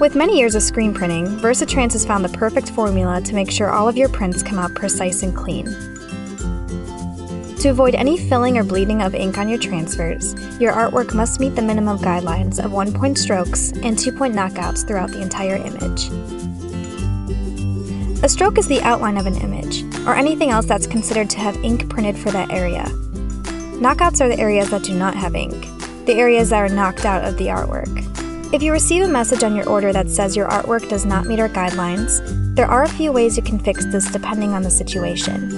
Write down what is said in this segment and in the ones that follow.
With many years of screen printing, Versatrans has found the perfect formula to make sure all of your prints come out precise and clean. To avoid any filling or bleeding of ink on your transfers, your artwork must meet the minimum guidelines of 1-point strokes and 2-point knockouts throughout the entire image. A stroke is the outline of an image, or anything else that's considered to have ink printed for that area. Knockouts are the areas that do not have ink, the areas that are knocked out of the artwork. If you receive a message on your order that says your artwork does not meet our guidelines, there are a few ways you can fix this depending on the situation.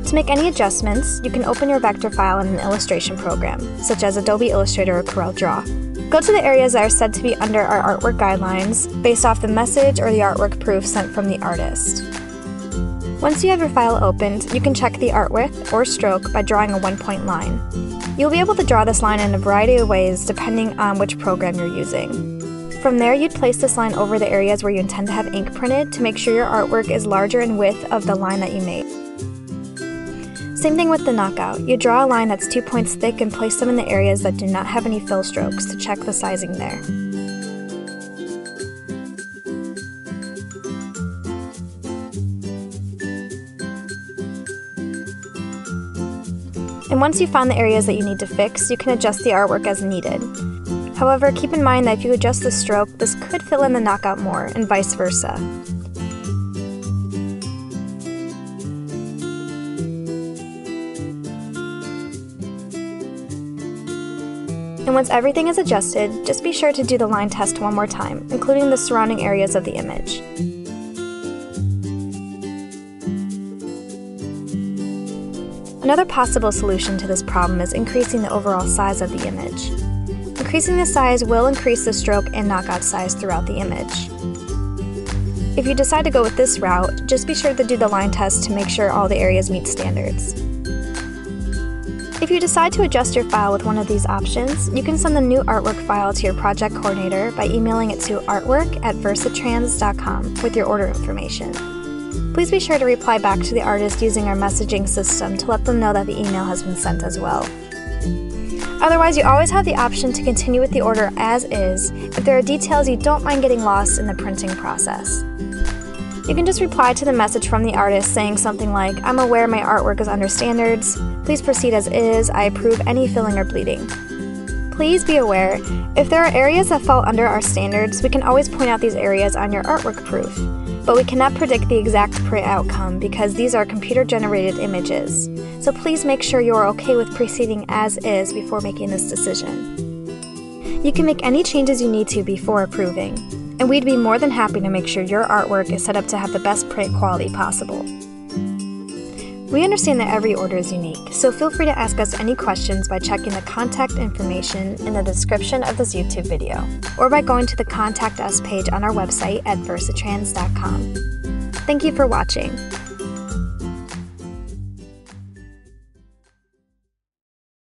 To make any adjustments, you can open your vector file in an illustration program, such as Adobe Illustrator or Corel Draw. Go to the areas that are said to be under our artwork guidelines based off the message or the artwork proof sent from the artist. Once you have your file opened, you can check the art width or stroke by drawing a 1-point line. You'll be able to draw this line in a variety of ways depending on which program you're using. From there, you'd place this line over the areas where you intend to have ink printed to make sure your artwork is larger in width of the line that you made. Same thing with the knockout. You draw a line that's 2 points thick and place them in the areas that do not have any fill strokes to check the sizing there. And once you've found the areas that you need to fix, you can adjust the artwork as needed. However, keep in mind that if you adjust the stroke, this could fill in the knockout more, and vice versa. And once everything is adjusted, just be sure to do the line test one more time, including the surrounding areas of the image. Another possible solution to this problem is increasing the overall size of the image. Increasing the size will increase the stroke and knockout size throughout the image. If you decide to go with this route, just be sure to do the line test to make sure all the areas meet standards. If you decide to adjust your file with one of these options, you can send the new artwork file to your project coordinator by emailing it to artwork@versatrans.com with your order information. Please be sure to reply back to the artist using our messaging system to let them know that the email has been sent as well. Otherwise, you always have the option to continue with the order as is if there are details you don't mind getting lost in the printing process. You can just reply to the message from the artist saying something like, "I'm aware my artwork is under standards. Please proceed as is. I approve any filling or bleeding." Please be aware, if there are areas that fall under our standards, we can always point out these areas on your artwork proof. But we cannot predict the exact print outcome because these are computer-generated images. So please make sure you are okay with proceeding as is before making this decision. You can make any changes you need to before approving, and we'd be more than happy to make sure your artwork is set up to have the best print quality possible. We understand that every order is unique, so feel free to ask us any questions by checking the contact information in the description of this YouTube video, or by going to the Contact Us page on our website at versatrans.com. Thank you for watching.